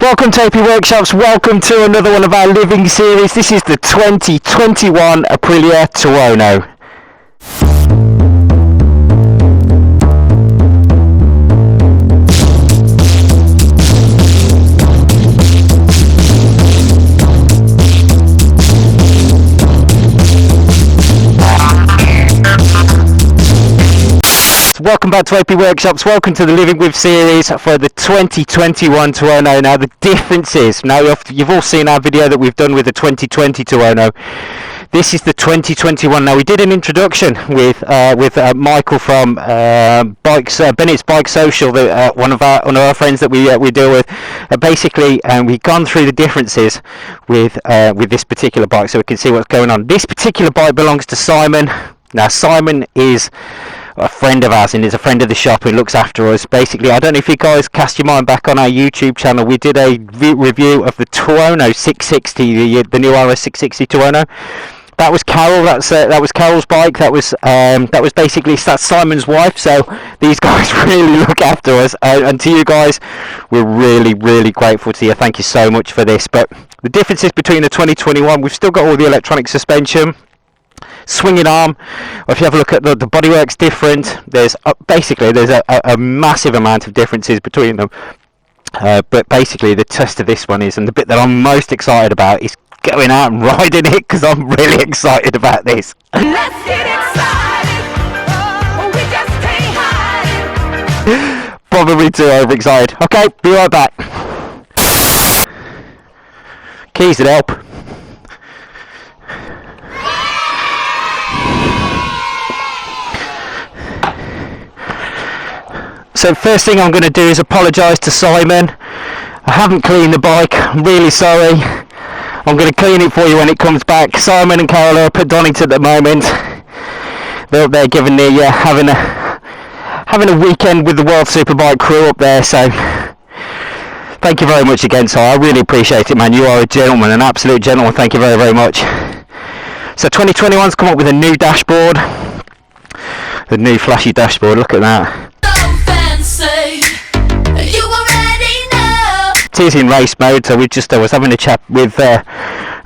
Welcome to AP Workshops, welcome to another one of our living series. This is the 2021 Aprilia Tuono. Welcome back to AP Workshops, welcome to the Living With series for the 2021 Tuono. Now the difference is, now you've all seen our video that we've done with the 2020 Tuono. This is the 2021. Now we did an introduction with Michael from Bennett's Bike Social, one of our friends that we deal with. Basically, we've gone through the differences with this particular bike, so we can see what's going on. This particular bike belongs to Simon. Now Simon is a friend of ours and is a friend of the shop who looks after us. Basically, I don't know if you guys cast your mind back on our YouTube channel, we did a review of the Tuono 660, the new RS 660 Tuono. That was Carol. That was Carol's bike. That was basically, that's Simon's wife. So these guys really look after us, and to you guys, we're really grateful to you. Thank you so much for this. But the differences between the 2021, we've still got all the electronic suspension, swinging arm. If you have a look at the bodywork's different. There's a massive amount of differences between them. But basically, the test of this one is, and the bit that I'm most excited about is going out and riding it, because I'm really excited about this. Let's get excited. Oh, we just can't hide it. Probably too overexcited. Okay, be right back. Keys that help. So first thing I'm going to do is apologise to Simon. I haven't cleaned the bike, I'm really sorry. I'm going to clean it for you when it comes back. Simon and Carol are up at Donington at the moment. They're up there giving having a weekend with the World Superbike crew up there, so thank you very much again, Si. I really appreciate it, man. You are a gentleman, an absolute gentleman. Thank you very much. So 2021's come up with a new dashboard. The new flashy dashboard, look at that. It is in race mode, so I was having a chat with a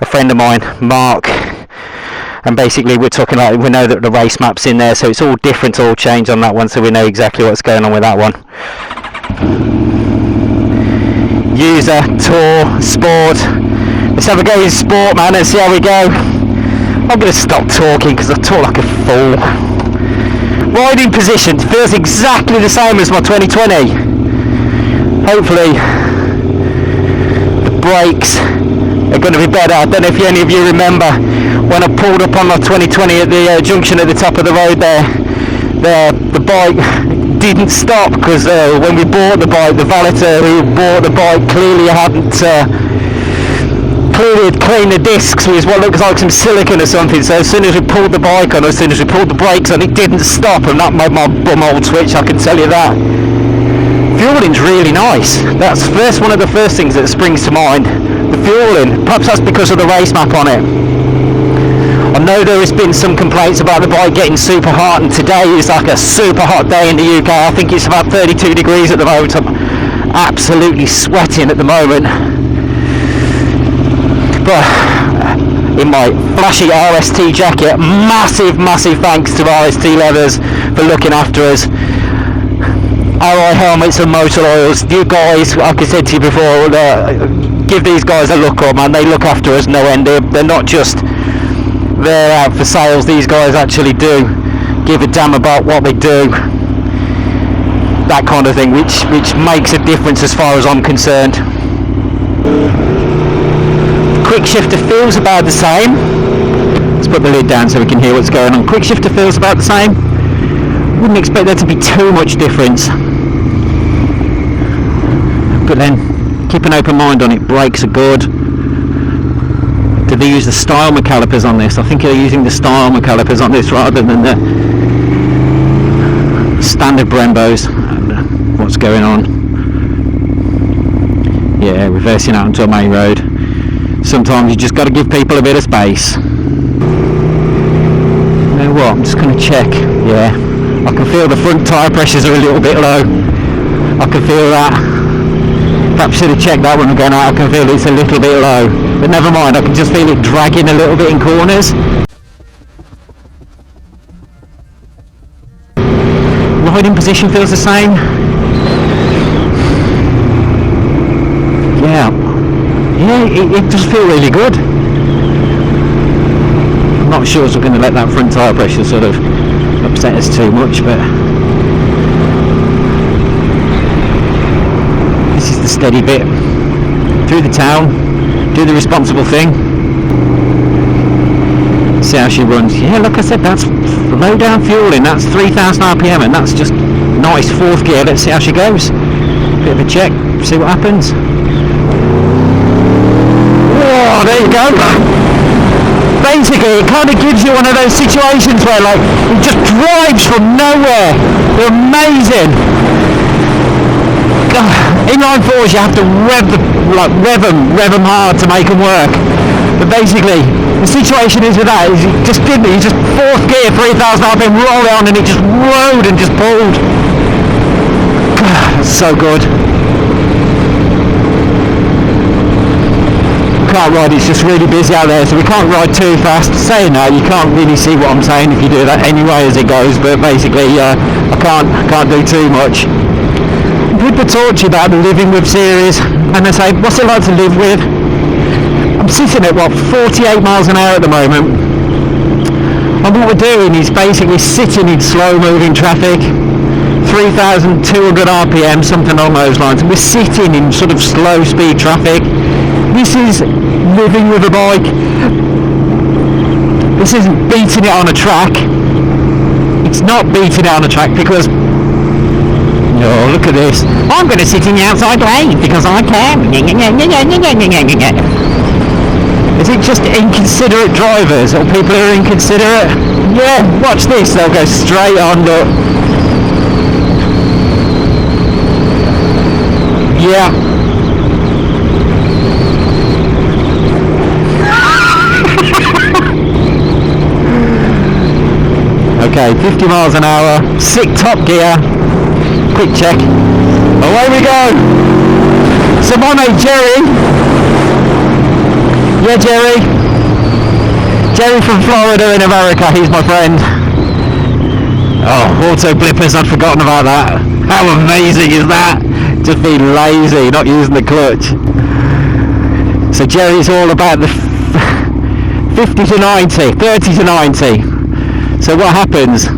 friend of mine, Mark, and basically we're talking like, we know that the race map's in there, so it's all different, all changed on that one, so we know exactly what's going on with that one. User, Tour, Sport. Let's have a go in Sport, man, and see how we go. I'm going to stop talking because I talk like a fool. Riding position feels exactly the same as my 2020. Hopefully brakes are going to be better. I don't know if any of you remember when I pulled up on my 2020 at the junction at the top of the road there, the bike didn't stop because when we bought the bike, the valeter who bought the bike clearly had cleaned the discs with what looks like some silicone or something. So as soon as we pulled the bike on, as soon as we pulled the brakes on, it didn't stop, and that made my bum old twitch, I can tell you that. Fueling's really nice. That's one of the first things that springs to mind. The fueling. Perhaps that's because of the race map on it. I know there has been some complaints about the bike getting super hot, and today is like a super hot day in the UK. I think it's about 32 degrees at the moment. I'm absolutely sweating at the moment. But in my flashy RST jacket, massive thanks to RST Leathers for looking after us. ARAI helmets and Motul oils. You guys, like I said to you before, give these guys a look up, man. They look after us no end. They're not just there out for sales. These guys actually do give a damn about what they do. That kind of thing, which makes a difference as far as I'm concerned. Quick shifter feels about the same. Let's put the lid down so we can hear what's going on. Quick shifter feels about the same. Wouldn't expect there to be too much difference, but then keep an open mind on it. Brakes are good. Did they use the Style calipers on this? I think they're using the Style calipers on this rather than the standard Brembos. And what's going on? Yeah, reversing out onto a main road. Sometimes you just got to give people a bit of space. You know what? I'm just going to check. Yeah. I can feel the front tyre pressures are a little bit low. I can feel that. Perhaps should have checked that one again out. I can feel it's a little bit low, but never mind, I can just feel it dragging a little bit in corners. Riding position feels the same. Yeah, it does feel really good. I'm not sure if we're going to let that front tyre pressure sort of upset us too much, but this is the steady bit. Through the town, do the responsible thing. See how she runs. Yeah, like I said, that's low down fueling, that's 3,000 RPM, and that's just nice fourth gear. Let's see how she goes. Bit of a check, see what happens. Whoa, there you go. Basically, it kind of gives you one of those situations where, like, it just drives from nowhere. They're amazing. Inline fours, you have to rev them hard to make them work. But basically, the situation is with that is you just fourth gear, 3,000 RPM, roll it on, and it just rode and just pulled. That's so good. Can't ride, it's just really busy out there, so we can't ride too fast. Saying that, you can't really see what I'm saying if you do that anyway as it goes, but basically I can't do too much. People talk to you about the living with series, and they say, what's it like to live with? I'm sitting at 48 miles an hour at the moment, and what we're doing is basically sitting in slow moving traffic, 3,200 RPM, something along those lines, and we're sitting in sort of slow speed traffic. This is living with a bike. This isn't beating it on a track. It's not beating it on a track because, oh, look at this. I'm going to sit in the outside lane because I can. Is it just inconsiderate drivers or people who are inconsiderate? Yeah, watch this. They'll go straight on, look. Yeah. Okay, 50 miles an hour, sick top gear, quick check, away we go. So my mate Jerry, yeah Jerry from Florida in America, he's my friend. Oh, auto blippers, I'd forgotten about that. How amazing is that? Just being lazy, not using the clutch. So Jerry's all about the 50 to 90, 30 to 90. So what happens,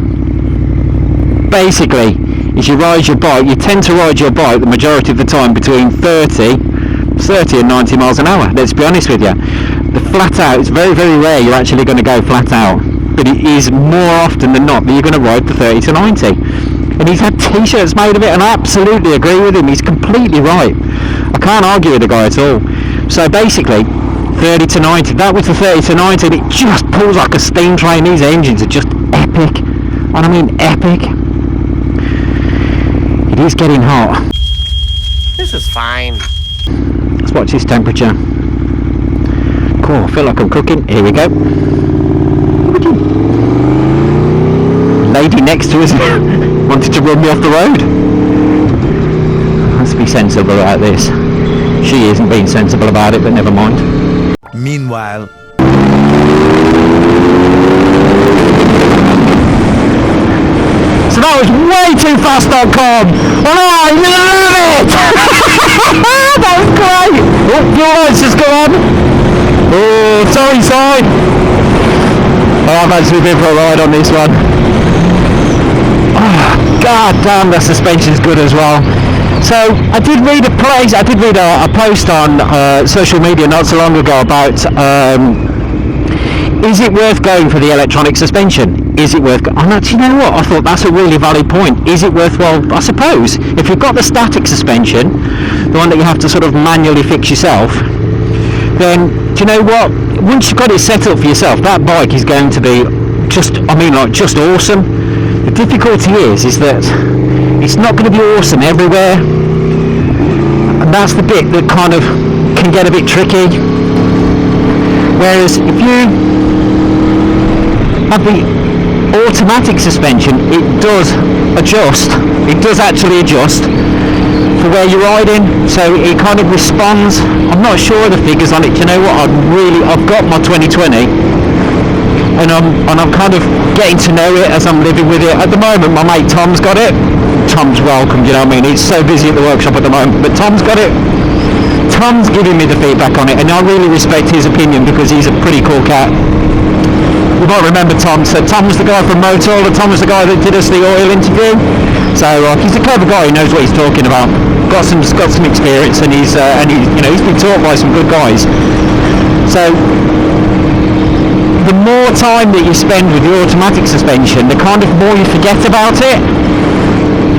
basically, is you ride your bike, you tend to ride your bike the majority of the time between 30 and 90 miles an hour, let's be honest with you. The flat out, it's very, very rare you're actually going to go flat out, but it is more often than not that you're going to ride the 30 to 90. And he's had t-shirts made of it, and I absolutely agree with him, he's completely right. I can't argue with the guy at all. So basically, 30 to 90, that was the 30 to 90, and it just pulls like a steam train. These engines are just epic, and I mean epic. It is getting hot. This is fine. Let's watch this temperature. Cool, I feel like I'm cooking. Here we go. Lady next to us wanted to run me off the road. Let's be sensible about this. She isn't being sensible about it, but never mind. Meanwhile, so that was way too fast.com. Oh, I love it! That was great! Oh, your lights just go on. Oh, sorry, side. Oh, I've actually been for a ride on this one. Oh, god damn, the suspension's good as well. So I did read a post on social media not so long ago about is it worth going for the electronic suspension? Is it worth and actually, you know what, I thought that's a really valid point. Is it worthwhile? I suppose if you've got the static suspension, the one that you have to sort of manually fix yourself, then do you know what, once you've got it set up for yourself, that bike is going to be just awesome. The difficulty is that it's not going to be awesome everywhere, and that's the bit that kind of can get a bit tricky. Whereas if you have the automatic suspension, it does adjust. It does actually adjust for where you're riding, so it kind of responds. I'm not sure of the figures on it. Do you know what? I've got my 2020, and I'm kind of getting to know it as I'm living with it. At the moment, my mate Tom's got it. Tom's welcome, you know what I mean? He's so busy at the workshop at the moment, but Tom's got it. Tom's giving me the feedback on it, and I really respect his opinion because he's a pretty cool cat. You might remember Tom. So Tom was the guy from Motul, and Tom was the guy that did us the oil interview. So he's a clever guy. He knows what he's talking about. Got some experience, and he's been taught by some good guys. So the more time that you spend with the automatic suspension, the kind of more you forget about it.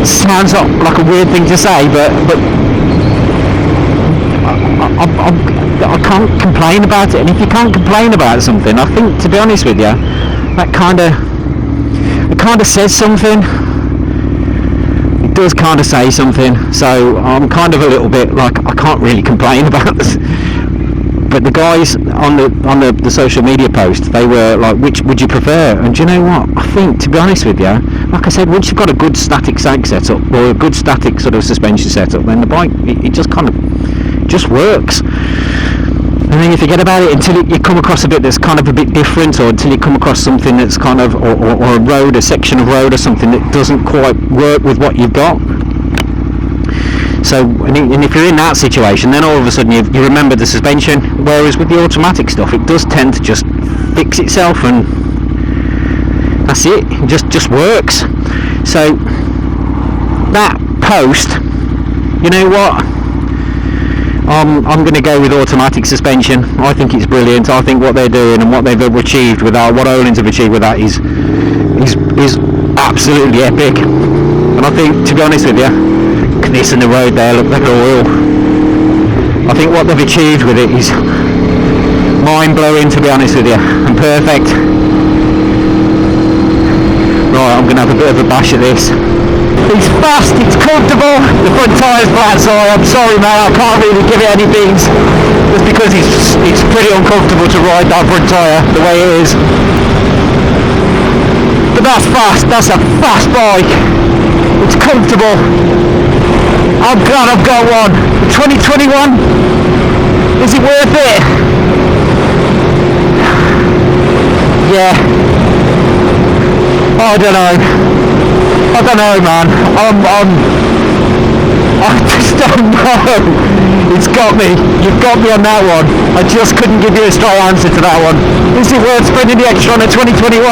Sounds like a weird thing to say, but I can't complain about it. And if you can't complain about something, I think, to be honest with you, that kind of says something. It does kind of say something. So I'm kind of a little bit like, I can't really complain about this. But the guys on the social media post, they were like, which would you prefer? And do you know what? I think, to be honest with you, like I said, once you've got a good static sag setup or a good static sort of suspension setup, then the bike, it just kind of just works. And then you forget about it until you come across a bit that's kind of a bit different, or until you come across something that's kind of, or a road, a section of road or something that doesn't quite work with what you've got. So, and if you're in that situation, then all of a sudden you remember the suspension, whereas with the automatic stuff, it does tend to just fix itself, and that's it. It just works. So that post, you know what? I'm going to go with automatic suspension. I think it's brilliant. I think what they're doing and what they've achieved with that, what Olin's have achieved with that, is absolutely epic. And I think, to be honest with you, this and the road there, look at oil. I think what they've achieved with it is mind-blowing, to be honest with you, and perfect. Right, I'm going to have a bit of a bash at this. It's fast, it's comfortable, the front tyre's flat, so I'm sorry mate, I can't really give it any beans, just because it's pretty uncomfortable to ride that front tyre the way it is. But that's fast, that's a fast bike. It's comfortable. I'm glad I've got one. 2021, is it worth it? Yeah. I don't know, man. I just don't know. It's got me. You've got me on that one. I just couldn't give you a straight answer to that one. Is it worth spending the extra on a 2021?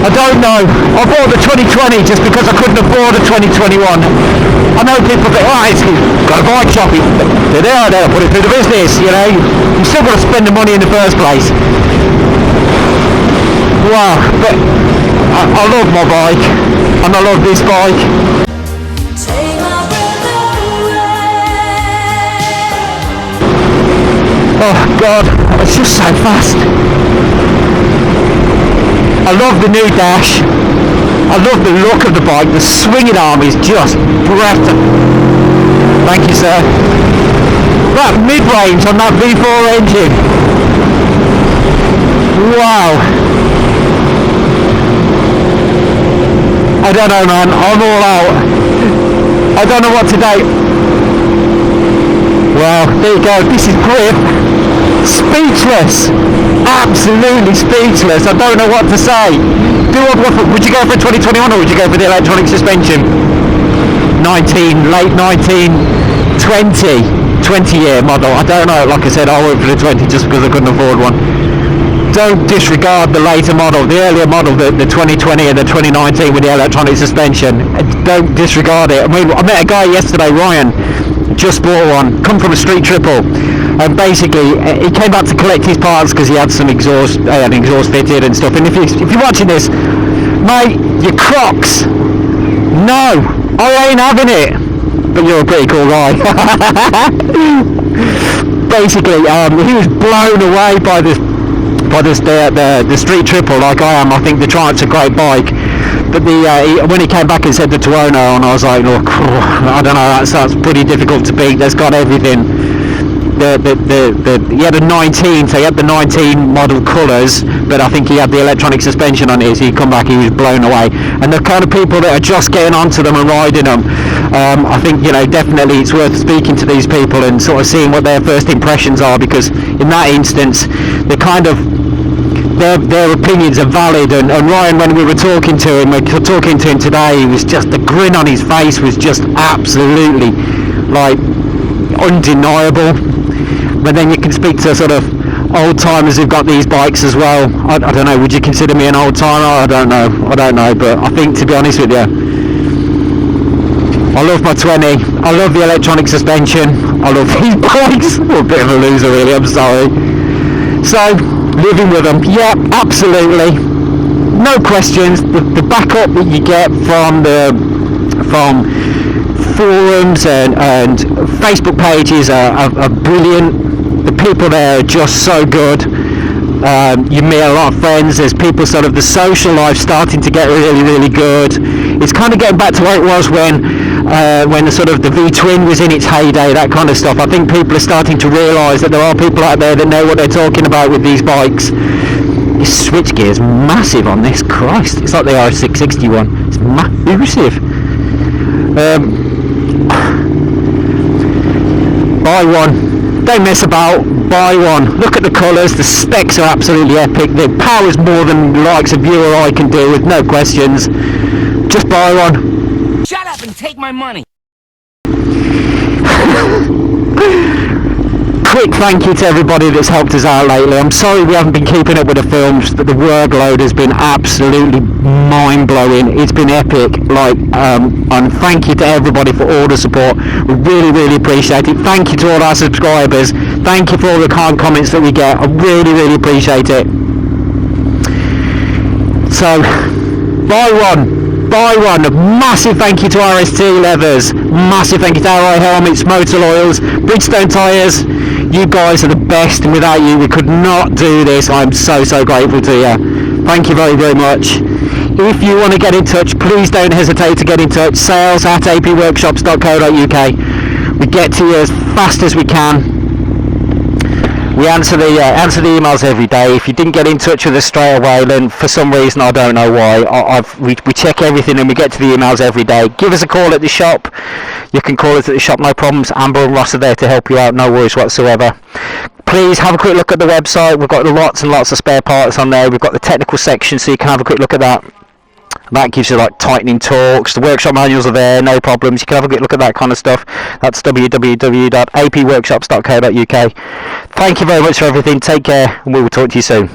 I don't know. I bought the 2020 just because I couldn't afford a 2021. I know people think, oh, it's got a bike shop. They're there, they'll put it through the business, you know. You've still got to spend the money in the first place. Wow, but I love my bike, and I love this bike. Oh God, it's just so fast. I love the new dash. I love the look of the bike. The swinging arm is just breathtaking. Thank you, sir. That mid-range on that V4 engine. Wow. I don't know, man. I'm all out. I don't know what to do. Well, there you go. This is grip. Speechless. Absolutely speechless. I don't know what to say. Would you go for a 2021 or would you go for the electronic suspension? Late 20 year model. I don't know. Like I said, I went for the 20 just because I couldn't afford one. Don't disregard the later model, the earlier model, the 2020 and the 2019 with the electronic suspension. Don't disregard it. I mean, I met a guy yesterday, Ryan, just bought one, come from a street triple, and basically he came back to collect his parts because he had some exhaust fitted and stuff. And if you're watching this, mate, your Crocs, no, I ain't having it. But you're a pretty cool guy. Basically, he was blown away by the street triple like I am. I think the Triumph's a great bike, but when he came back and said the Tuono, and I was like, look, I don't know, that's pretty difficult to beat. That's got everything. he had a 19, so he had the 19 model colours, but I think he had the electronic suspension on his. He come back, he was blown away. And the kind of people that are just getting onto them and riding them, I think, you know, definitely it's worth speaking to these people and sort of seeing what their first impressions are, because in that instance, they kind of, their opinions are valid. And Ryan, when we were talking to him today, he was just, the grin on his face was just absolutely like undeniable. But then you can speak to sort of old timers who've got these bikes as well. I don't know, would you consider me an old timer? I don't know, but I think, to be honest with you, I love my 20, I love the electronic suspension, I love these bikes. I'm a bit of a loser really, I'm sorry. So, living with them, yeah, absolutely, no questions. The backup that you get from forums and Facebook pages are brilliant. The people there are just so good. You meet a lot of friends. There's people, sort of the social life starting to get really, really good. It's kind of getting back to where it was when the sort of the V-twin was in its heyday, that kind of stuff. I think people are starting to realise that there are people out there that know what they're talking about with these bikes. This switchgear is massive on this. Christ, it's like the RS660 one. It's massive. Buy one, don't mess about, buy one. Look at the colours, the specs are absolutely epic, the power is more than the likes of you or I can do with, no questions. Just buy one. Shut up and take my money. Quick thank you to everybody that's helped us out lately. I'm sorry we haven't been keeping up with the films, but the workload has been absolutely mind-blowing. It's been epic. And thank you to everybody for all the support. We really, really appreciate it. Thank you to all our subscribers. Thank you for all the kind comments that we get. I really, really appreciate it. So, buy one. A massive thank you to RST Leathers, massive thank you to ARAI helmets, Motul oils, Bridgestone tyres. You guys are the best, and without you we could not do this. I'm so grateful to you. Thank you very, very much. If you want to get in touch, please don't hesitate to get in touch. sales@apworkshops.co.uk. We get to you as fast as we can. We answer the emails every day. If you didn't get in touch with us straight away, then for some reason, I don't know why, we check everything and we get to the emails every day. Give us a call at the shop. You can call us at the shop, no problems. Amber and Ross are there to help you out, no worries whatsoever. Please have a quick look at the website. We've got lots and lots of spare parts on there. We've got the technical section, so you can have a quick look at that. That gives you like tightening torques. The workshop manuals are there, no problems. You can have a quick look at that kind of stuff. That's www.apworkshops.co.uk. Thank you very much for everything. Take care, and we will talk to you soon.